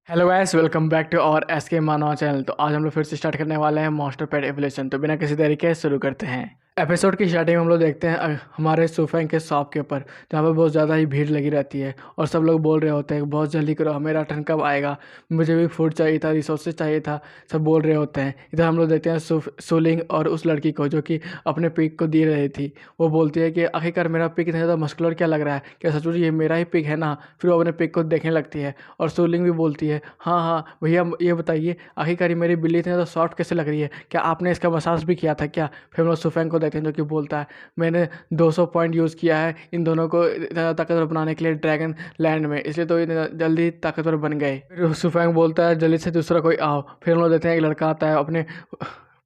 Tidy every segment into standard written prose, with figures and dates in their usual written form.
Hello guys, welcome back to our S K Manava channel. तो आज हम लोग फिर से स्टार्ट करने वाले हैं मॉन्स्टर पेट एवोल्यूशन। तो बिना किसी देरी के शुरू करते हैं। एपिसोड की स्टार्टिंग में हम लोग देखते हैं हमारे सुफेंग के शॉप के ऊपर, जहाँ पर बहुत ज़्यादा ही भीड़ लगी रहती है और सब लोग बोल रहे होते हैं बहुत जल्दी करो, मेरा टर्न कब आएगा, मुझे भी फूड चाहिए था, रिसोर्सेज चाहिए था। सब बोल रहे होते हैं। इधर हम लोग देखते हैं सुलिंग और उस लड़की को जो कि अपने पिक को दे रही थी। वो बोलती है कि आखिरकार मेरा पिक इतना ज़्यादा मस्कुलर क्या लग रहा है, क्या सचमुच ये मेरा ही पिक है ना। फिर वो अपने पिक को देखने लगती है और सुलिंग भी बोलती है हाँ हाँ भैया, ये बताइए आखिरकार ये मेरी बिल्ली इतनी ज़्यादा सॉफ्ट कैसे लग रही है, क्या आपने इसका मसाज भी किया था क्या। फिर हम लोग सुफेंग को देखते हैं जो कि बोलता है मैंने 200 पॉइंट यूज़ किया है इन दोनों को इतना ताकतवर बनाने के लिए ड्रैगन लैंड में, इसलिए तो इतने जल्दी ताकतवर बन गए। फिर सुफेंग बोलता है जल्दी से दूसरा कोई आओ। फिर हम लोग देखते हैं एक लड़का आता है अपने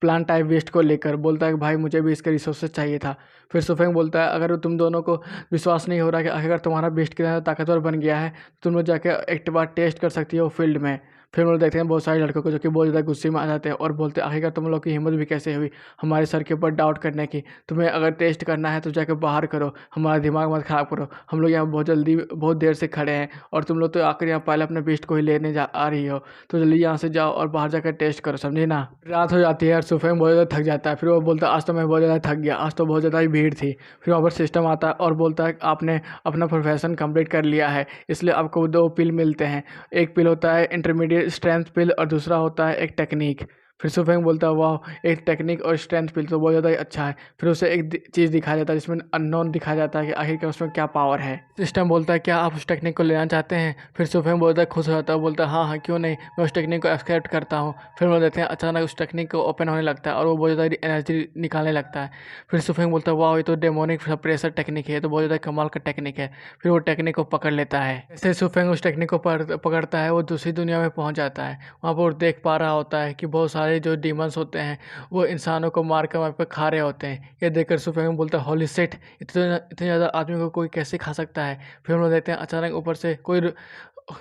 प्लांट टाइप वेस्ट को लेकर, बोलता है कि भाई मुझे भी इसके रिसोर्सेज चाहिए था। फिर सुफेंग बोलता है अगर तुम दोनों को विश्वास नहीं हो रहा कि आखिरकार तुम्हारा बेस्ट कितना ताकतवर बन गया है तो तुम लोग जाकर एक बार टेस्ट कर सकती हो फील्ड में। फिर हम लोग देखते हैं बहुत सारे लड़कों को जो कि बहुत ज़्यादा गुस्से में आ जाते हैं और बोलते हैं आखिरकार तुम लोग की हिम्मत भी कैसे हुई हमारे सर के ऊपर डाउट करने की। तुम्हें अगर टेस्ट करना है तो जाकर बाहर करो, हमारा दिमाग मत ख़राब करो। हम लोग यहाँ बहुत देर से खड़े हैं और तुम लोग तो आकर यहाँ पहले अपने बेस्ट को ही लेने जा आ रही हो, तो जल्दी यहाँ से जाओ और बाहर जाकर टेस्ट करो, समझे ना। रात हो जाती है और सुफेंग बहुत ज़्यादा थक जाता है। फिर वो बोलता है आज तो मैं बहुत ज़्यादा थक गया, आज तो बहुत ज़्यादा ही भीड़ थी। फिर वहाँ पर सिस्टम आता है और बोलता है आपने अपना प्रोफेशन कंप्लीट कर लिया है, इसलिए आपको 2 पिल मिलते हैं। एक पिल होता है इंटरमीडिएट स्ट्रेंथ पिल और दूसरा होता है एक टेक्निक। फिर सुफेंग बोलता है वाह, एक टेक्निक और स्ट्रेंथ पिल तो बहुत ज़्यादा ही अच्छा है। फिर उसे एक चीज़ दिखाया जाता है जिसमें अननोन दिखाया जाता है कि आखिरकार उसमें क्या पावर है। सिस्टम बोलता है क्या आप उस टेक्निक को लेना चाहते हैं। फिर सुफेंग बोलता है खुश हो जाता है, बोलता है हाँ हाँ क्यों नहीं, मैं उस टेक्निक को एक्सेप्ट करता हूँ। फिर वो देखते हैं अचानक उस टेक्निक को ओपन होने लगता है और वो बहुत ज़्यादा एनर्जी निकालने लगता है। फिर सुफेंग बोलता है वाह, ये तो डेमोनिक सप्रेसर टेक्निक है, तो बहुत ज़्यादा कमाल का टेक्निक है। फिर वो टेक्निक को पकड़ लेता है। जैसे सुफेंग उस टेक्निक को पकड़ता है वो दूसरी दुनिया में पहुंच जाता है। वहाँ पर देख पा रहा होता है कि बहुत सारे जो डीमंस होते हैं वो इंसानों को मार कर वहाँ पर खा रहे होते हैं। ये देखकर सुफेंग बोलता है होली सेट, इतने ज़्यादा आदमी को कोई कैसे खा सकता है। फिर हम लोग देखते हैं अचानक ऊपर से कोई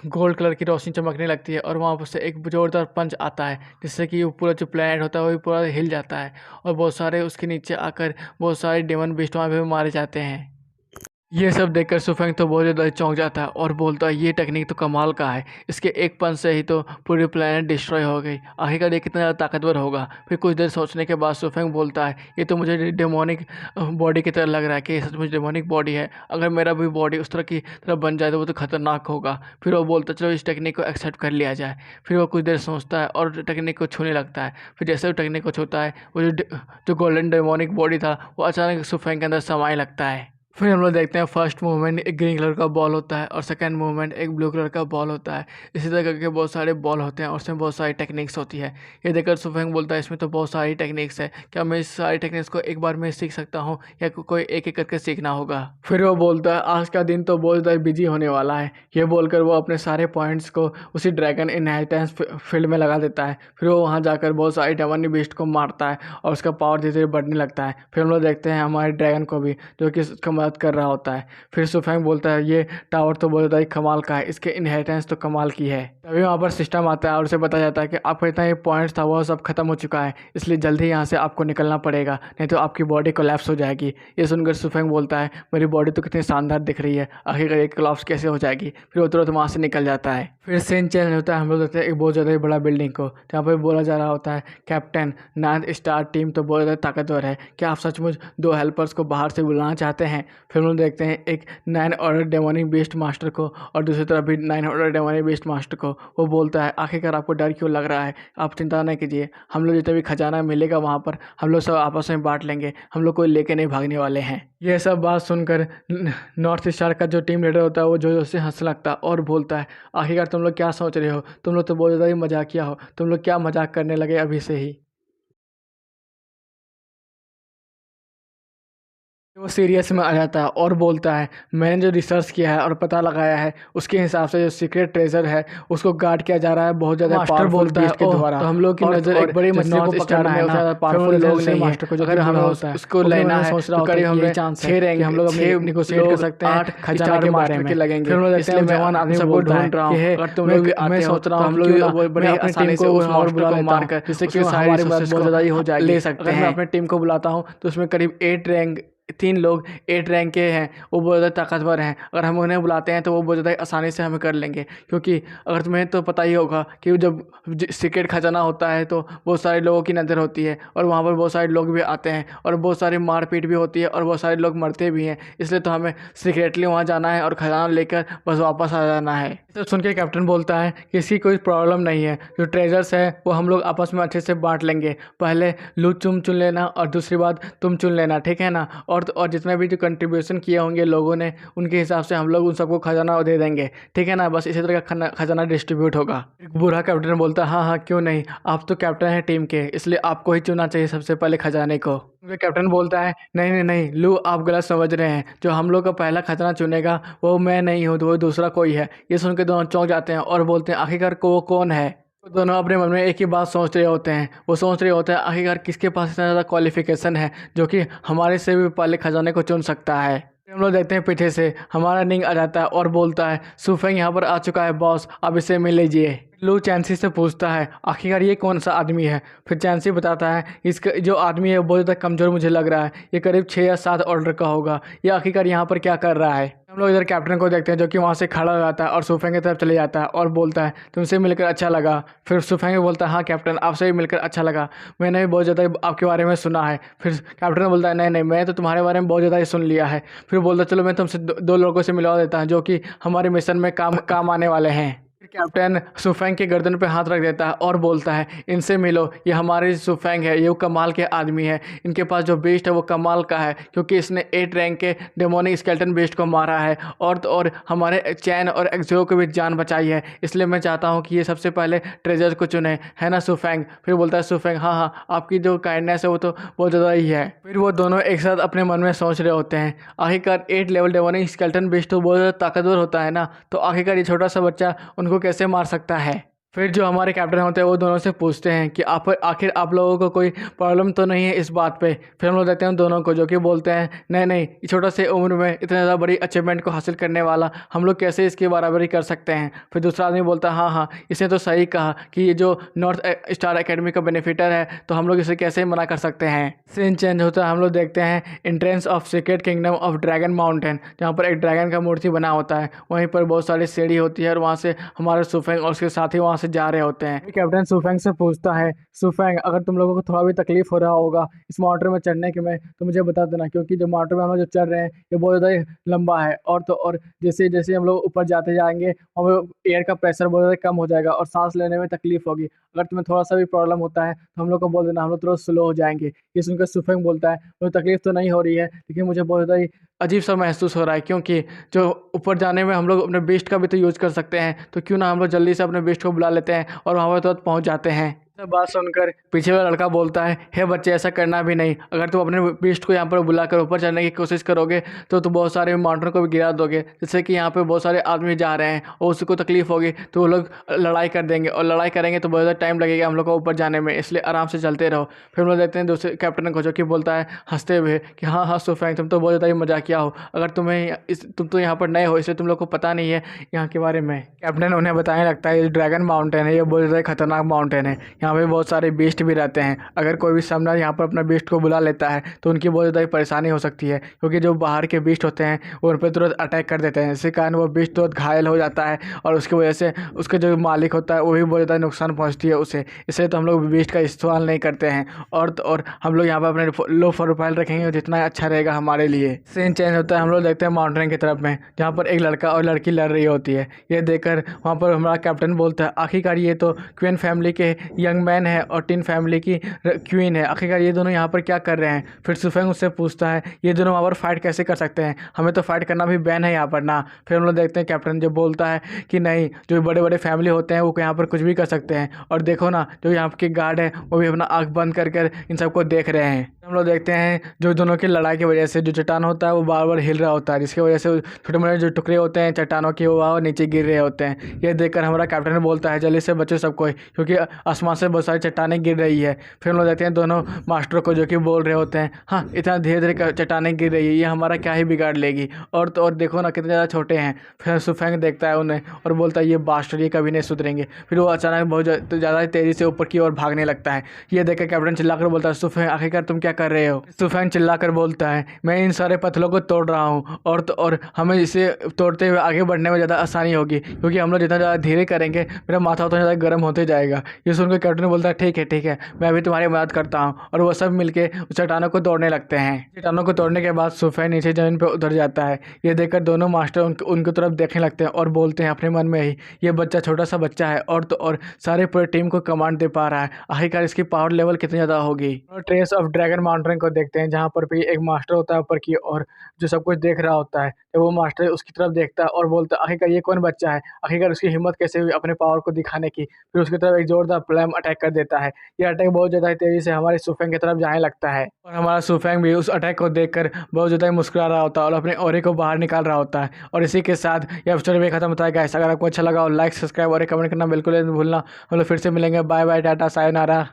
गोल्ड कलर की रोशनी चमकने लगती है और वहाँ पर से एक जोरदार पंच आता है जिससे कि वो पूरा जो प्लेनेट होता है वो पूरा हिल जाता है और बहुत सारे उसके नीचे आकर बहुत सारे डेमन बिस्ट वहाँ पे मारे जाते हैं। ये सब देखकर सुफेंग तो बहुत ज़्यादा चौंक जाता है और बोलता है ये टेक्निक तो कमाल का है, इसके एक पंच से ही तो पूरी प्लेनेट डिस्ट्रॉय हो गई, आखिरकार ये कितना ज़्यादा ताकतवर होगा। फिर कुछ देर सोचने के बाद सुफेंग बोलता है ये तो मुझे डेमोनिक बॉडी की तरह लग रहा है कि सचमुच डेमोनिक बॉडी है, अगर मेरा भी बॉडी उस तरह की तरह बन जाए तो वो तो खतरनाक होगा। फिर वो बोलता है चलो इस टेक्निक को एक्सेप्ट कर लिया जाए। फिर वो कुछ देर सोचता है और टेक्निक को छूने लगता है। फिर जैसे वो टेक्निक को छूता है वो जो गोल्डन डेमोनिक बॉडी था वो अचानक सुफेंग के अंदर समाने लगता है। फिर हम लोग देखते हैं फर्स्ट मूवमेंट एक ग्रीन कलर का बॉल होता है और सेकंड मूवमेंट एक ब्लू कलर का बॉल होता है। इसी तरह करके बहुत सारे बॉल होते हैं और उसमें बहुत सारी टेक्निक्स होती है। ये देखकर सुफेंग बोलता है इसमें तो बहुत सारी टेक्निक्स है, क्या मैं इस सारी टेक्निक्स को एक बार में सीख सकता हूँ या कोई एक एक करके सीखना होगा। फिर वो बोलता है आज का दिन तो बहुत ज़्यादा बिजी होने वाला है। ये बोलकर वो अपने सारे पॉइंट्स को उसी ड्रैगन इनहेरिटेंस फील्ड में लगा देता है। फिर वो वहाँ जाकर बहुत सारी डेमन बीस्ट को मारता है और उसका पावर धीरे धीरे बढ़ने लगता है। फिर हम लोग देखते हैं हमारे ड्रैगन को भी जो कि उसका मदद कर रहा होता है। फिर सुफेंग बोलता है ये टावर तो बहुत ज़्यादा ही कमाल का है, इसके इनहेरिटेंस तो कमाल की है। तभी वहाँ पर सिस्टम आता है और उसे बताया जाता है कि आपका इतना ये पॉइंट्स था वो सब खत्म हो चुका है, इसलिए जल्दी यहाँ से आपको निकलना पड़ेगा, नहीं तो आपकी बॉडी कोलैप्स हो जाएगी। ये सुनकर सुफेंग बोलता है मेरी बॉडी तो कितनी शानदार दिख रही है, आखिरकार ये कोलैप्स कैसे हो जाएगी। फिर वो तुरंत वहाँ से निकल जाता है। फिर सीन चेंज होता है, हम लोग देखते हैं एक बहुत ज़्यादा ही बड़ा बिल्डिंग को जहाँ पर बोला जा रहा होता है कैप्टन 9th स्टार टीम तो बहुत ज़्यादा ताकतवर है, क्या आप सचमुच 2 हेल्पर्स को बाहर से बुलाना चाहते हैं। फिर हम लोग देखते हैं एक 9 ऑर्डर डेमोनिक बीस्ट मास्टर को और दूसरी तरफ भी 9 ऑर्डर डेमोनिक बीस्ट मास्टर को। वो बोलता है आखिरकार आपको डर क्यों लग रहा है, आप चिंता नहीं कीजिए, हम लोग जितना भी खजाना मिलेगा वहाँ पर हम लोग सब आपस में बांट लेंगे, हम लोग कोई लेके नहीं भागने वाले हैं। ये सब बात सुनकर नॉर्थ स्टार का जो टीम लीडर होता है वो जो से हंसने लगता है और बोलता है आखिरकार तुम लोग क्या सोच रहे हो, तुम लोग तो बहुत ज़्यादा ही मजाकिया हो, तुम लोग क्या मजाक करने लगे अभी से ही। वो सीरियस में आ जाता है और बोलता है मैंने जो रिसर्च किया है और पता लगाया है उसके हिसाब से जो सीक्रेट ट्रेजर है उसको गार्ड किया जा रहा है बहुत ज़्यादा मास्टर पावरफुल बोलता है बीस्ट के ओह, द्वारा। तो हम लोग की और नज़र एक बड़ी जो मछली को नॉर्थ स्टार पकड़ना में है उतना ना, ज़्यादा फिर पावरफुल उन लोग लोग नहीं नहीं है। मास्टर को जो अगर हमें होता है उसको तो फिर लेना उन्होंने है सोच रहा तो होता है करीब कि हमें यही चांस है 6 कि रैंक हम लोग अपनी 6 निगोशिएट कर सकते हैं 8 खजाना स्टार के बारे मास्टर में। के लगेंगे। फिर हम लोग देखते इसलिए हैं मैं जवान आदमी सबको बोलता है ढूंढ रहा कि हूँ, हे अगर तुम मैं लोग भी मैं आते हो सोच रहा तो हूँ हम कि लोग क्यों ना भी मैं बड़े अपनी टीम आसानी से को उस वहाँ पर मास्टर बुला को लेता हूँ मारकर जिससे कि उसके सारे हमारी मदद रिसोर्सेज बहुत को ज़्यादा ही हो जाएगी। ले सकते अगर मैं हैं। अपनी टीम को बुलाता हूँ तो उसमें करीब 8 रैंक 3 लोग 8 रैंक के हैं, वो बहुत ज़्यादा ताकतवर हैं। अगर हम उन्हें बुलाते हैं तो वो बहुत ज़्यादा आसानी से हमें कर लेंगे, क्योंकि अगर तुम्हें तो पता ही होगा कि जब सीक्रेट खजाना होता है तो बहुत सारे लोगों की नज़र होती है और वहाँ पर बहुत सारे लोग भी आते हैं और बहुत सारी मारपीट भी होती है और बहुत सारे लोग मरते भी हैं। इसलिए तो हमें सीक्रेटली वहाँ जाना है और खजाना लेकर बस वापस आ जाना है। तो सुन के कैप्टन बोलता है कि इसकी कोई प्रॉब्लम नहीं है, जो ट्रेजर्स है वो हम लोग आपस में अच्छे से बांट लेंगे। पहले लू तुम चुन लेना और दूसरी बात तुम चुन लेना, ठीक है ना। और जितने भी जो कंट्रीब्यूशन किए होंगे लोगों ने, उनके हिसाब से हम लोग उन सबको खजाना दे देंगे, ठीक है ना। बस इसी तरह का खजाना डिस्ट्रीब्यूट होगा। एक बूढ़ा कैप्टन बोलता है हाँ हाँ क्यों नहीं, आप तो कैप्टन हैं टीम के, इसलिए आपको ही चुनना चाहिए सबसे पहले खजाने को। कैप्टन बोलता है नहीं नहीं नहीं लू, आप गलत समझ रहे हैं। जो हम लोग का पहला खजाना चुनेगा वो मैं नहीं हूँ, तो वो दूसरा कोई है। ये सुन के दोनों चौंक जाते हैं और बोलते हैं आखिरकार वो कौन है। तो दोनों अपने मन में एक ही बात सोच रहे होते हैं। वो सोच रहे होते हैं आखिरकार किसके पास इतना ज़्यादा क्वालिफिकेशन है जो कि हमारे से भी पहले खजाने को चुन सकता है। हम लोग देखते हैं पीछे से हमारा निंग आ जाता है और बोलता है सुफेंग यहाँ पर आ चुका है बॉस, अब इसे मिल लीजिए। लू चैंसी से पूछता है आखिरकार ये कौन सा आदमी है। फिर चैंसी बताता है इसका जो आदमी है बहुत ज़्यादा कमज़ोर मुझे लग रहा है, ये करीब 6 या 7 ऑर्डर का होगा। ये आखिरकार यहाँ पर क्या कर रहा है। हम लोग इधर कैप्टन को देखते हैं जो कि वहाँ से खड़ा हो जाता है और सुफेंग की तरफ चले जाता है और बोलता है तुमसे मिलकर अच्छा लगा। फिर सुफेंग बोलता है हाँ कैप्टन, आपसे भी मिलकर अच्छा लगा, मैंने भी बहुत ज़्यादा आपके बारे में सुना है। फिर कैप्टन बोलता है नहीं नहीं, मैं तो तुम्हारे बारे में बहुत ज़्यादा ही सुन लिया है। फिर बोलता चलो मैं तुमसे दो लोगों से मिलवा देता हूँ जो कि हमारे मिशन में काम आने वाले हैं। कैप्टन सुफेंग के गर्दन पे हाथ रख देता है और बोलता है इनसे मिलो, ये हमारे सुफेंग है, ये वो कमाल के आदमी है। इनके पास जो बीस्ट है वो कमाल का है, क्योंकि इसने 8 रैंक के डेमोनिक स्केलेटन बीस्ट को मारा है और हमारे चैन और एक्सो को भी जान बचाई है। इसलिए मैं चाहता हूँ कि ये सबसे पहले ट्रेजर को चुने, है ना सुफेंग। फिर बोलता है सुफेंग हाँ हाँ आपकी जो काइंडनेस है वो तो बहुत ज़्यादा ही है। फिर वो दोनों एक साथ अपने मन में सोच रहे होते हैं आखिरकार 8 लेवल डेमोनिक स्केलेटन बीस्ट तो बहुत ज़्यादा ताकतवर होता है ना, तो आखिरकार ये छोटा सा बच्चा उनको कैसे मार सकता है। फिर जो हमारे कैप्टन होते हैं वो दोनों से पूछते हैं कि आखिर आप लोगों को कोई प्रॉब्लम तो नहीं है इस बात पे। फिर हम लोग देखते हैं दोनों को जो कि बोलते हैं नहीं नहीं, इस छोटा से उम्र में इतने ज़्यादा बड़ी अचीवमेंट को हासिल करने वाला हम लोग कैसे इसकी बराबरी कर सकते हैं। फिर दूसरा आदमी बोलता है हाँ हाँ इसने तो सही कहा कि ये जो नॉर्थ स्टार एकेडमी का बेनिफिटर है, तो हम लोग इसे कैसे मना कर सकते हैं। सीन चेंज होता है, हम लोग देखते हैं entrance of secret kingdom of dragon mountain, जहाँ पर एक ड्रैगन का मूर्ति बना होता है। वहीं पर बहुत सारी सीढ़ी होती है और वहाँ से हमारे सुफेंग और उसके साथी वहाँ से जा रहे होते हैं। कैप्टन सुफेंग से पूछता है सुफेंग अगर तुम लोगों को थोड़ा भी तकलीफ हो रहा होगा इस माउंटेन में चढ़ने के में तो मुझे बता देना, क्योंकि जो माउंटेन में हम लोग जो चढ़ रहे हैं ये बहुत ज़्यादा ही लंबा है। और जैसे जैसे हम लोग ऊपर जाते जाएंगे हमें एयर का प्रेशर बहुत ज़्यादा कम हो जाएगा और सांस लेने में तकलीफ होगी। अगर तुम्हें थोड़ा सा भी प्रॉब्लम होता है तो हम लोग को बोल देना, हम लोग थोड़ा स्लो हो जाएंगे। ये सुनकर सुफेंग बोलता है मुझे तकलीफ तो नहीं हो रही है, लेकिन मुझे बहुत ज़्यादा ही अजीब सा महसूस हो रहा है, क्योंकि जो ऊपर जाने में हम लोग अपने बेस्ट का भी तो यूज़ कर सकते हैं, तो क्यों ना हम लोग जल्दी से अपने बेस्ट को बुला लेते हैं और वहाँ पर तुरंत पहुँच जाते हैं। सब बात सुनकर पीछे वाला लड़का बोलता है हे बच्चे ऐसा करना भी नहीं, अगर तुम अपने बेस्ट को यहाँ पर बुलाकर ऊपर चढ़ने की कोशिश करोगे तो तुम बहुत सारे माउंटेन को भी गिरा दोगे। जैसे कि यहाँ पे बहुत सारे आदमी जा रहे हैं और उसको तकलीफ होगी तो वो लोग लड़ाई कर देंगे और लड़ाई करेंगे तो बहुत ज़्यादा टाइम लगेगा हम लोग को ऊपर जाने में, इसलिए आराम से चलते रहो। फिर हम लोग देखते हैं दूसरे कैप्टन को जो कि बोलता है हंसते हुए कि हाँ हाँ सुफेंग तुम तो बहुत ज़्यादा ही मजाकिया हो, अगर तुम तो यहाँ पर नए हो इसलिए तुम लोग को पता नहीं है यहाँ के बारे में। कैप्टन उन्हें बताने लगता है ये ड्रैगन माउंटेन है, ये बहुत ज़्यादा खतरनाक माउंटेन है, यहाँ पे बहुत सारे बीस्ट भी रहते हैं। अगर कोई भी सामना यहाँ पर अपना बीस्ट को बुला लेता है तो उनकी बहुत ज़्यादा परेशानी हो सकती है, क्योंकि जो बाहर के बीस्ट होते हैं वो उन पर तुरंत अटैक कर देते हैं, इसी कारण वो बीस्ट तुरंत घायल हो जाता है और उसकी वजह से उसके जो मालिक होता है वो भी बहुत ज़्यादा नुकसान पहुँचती है उसे। इसलिए तो हम लोग बीस्ट का इस्तेमाल नहीं करते हैं और हम लोग यहाँ पर अपने लो प्रोफाइल रखेंगे जितना अच्छा रहेगा हमारे लिए। सीन चेंज होता है, हम लोग देखते हैं माउंटेन की तरफ में जहाँ पर एक लड़का और लड़की लड़ रही होती है। ये देखकर वहाँ पर हमारा कैप्टन बोलता है आखिरकार ये तो क्वीन फैमिली के यंग मैन है और टिन फैमिली की क्वीन है, आखिरकार ये दोनों यहाँ पर क्या कर रहे हैं। फिर सुफेंग उससे पूछता है ये दोनों वहाँ पर फाइट कैसे कर सकते हैं, हमें तो फाइट करना भी बैन है यहाँ पर ना। फिर हम लोग देखते हैं कैप्टन जो बोलता है कि नहीं, जो बड़े बड़े फैमिली होते हैं वो यहाँ पर कुछ भी कर सकते हैं, और देखो ना जो यहाँ के गार्ड है वो भी अपना आँख बंद कर कर इन सबको देख रहे हैं। हम लोग देखते हैं जो दोनों की लड़ाई की वजह से जो चट्टान होता है वो बार बार हिल रहा होता है, जिसकी वजह से छोटे मोटे जो टुकड़े होते हैं चट्टानों के वो नीचे गिर रहे होते हैं। ये देखकर हमारा कैप्टन बोलता है जल्दी से बचो सब कोई, क्योंकि आसमान से से बहुत सारी चट्टानें गिर रही है। फिर हम लोग देखते हैं दोनों मास्टरों को जो कि बोल रहे होते हैं, हाँ इतना धीरे धीरे चट्टानें गिर रही है, ये हमारा क्या ही बिगाड़ लेगी, और तो और देखो ना कितने ज़्यादा छोटे हैं। फिर सुफेंग देखता है उन्हें और बोलता है ये बास्टर ये कभी नहीं सुधरेंगे। फिर वो अचानक बहुत ज़्यादा तेज़ी से ऊपर की ओर भागने लगता है। ये देखकर कैप्टन चिल्लाकर बोलता है सुफेंग आखिरकार तुम क्या कर रहे हो। सुफेंग चिल्लाकर बोलता है मैं इन सारे पत्थरों को तोड़ रहा हूँ, और तो और हमें इसे तोड़ते हुए आगे बढ़ने में ज़्यादा आसानी होगी, क्योंकि हम लोग जितना ज़्यादा धीरे करेंगे मेरा माथा उतना ज़्यादा गर्म होते जाएगा। ये सुनकर कैप्टन बोलता है ठीक है मैं अभी तुम्हारी मदद करता हूँ। और वो सब मिलके उस चट्टानों को तोड़ने लगते हैं। चट्टानों को तोड़ने के बाद सुफेंग नीचे ज़मीन पर उतर जाता है। ये देखकर दोनों मास्टर उनकी तरफ देखने लगते हैं और बोलते हैं अपने मन में ही, ये बच्चा छोटा सा बच्चा है और तो और सारे पूरे टीम को कमांड दे पा रहा है, आखिरकार इसकी पावर लेवल कितनी ज़्यादा होगी। और ट्रेस ऑफ ड्रैगन माउंटेन को देखते हैं, जहाँ पर भी एक मास्टर होता है ऊपर की और जो सब कुछ देख रहा होता है। तो वो मास्टर उसकी तरफ देखता है और बोलता है आखिरकार ये कौन बच्चा है, आखिरकार उसकी हिम्मत कैसे हुई अपने पावर को दिखाने की। फिर उसकी तरफ एक जोरदार फ्लेम अटैक कर देता है। ये अटैक बहुत ज़्यादा तेज़ी से हमारे सुफेंग की तरफ जाने लगता है, और हमारा सुफेंग भी उस अटैक को देखकर बहुत ज़्यादा मुस्कुरा रहा होता है और अपने ऑरे को बाहर निकाल रहा होता है। और इसी के साथ ये एपिसोड भी खत्म होता है गाइस। अगर आपको अच्छा लगा हो लाइक सब्सक्राइब और कमेंट करना बिल्कुल नहीं भूलना। हम लोग फिर से मिलेंगे। Bye bye, tata, sayonara.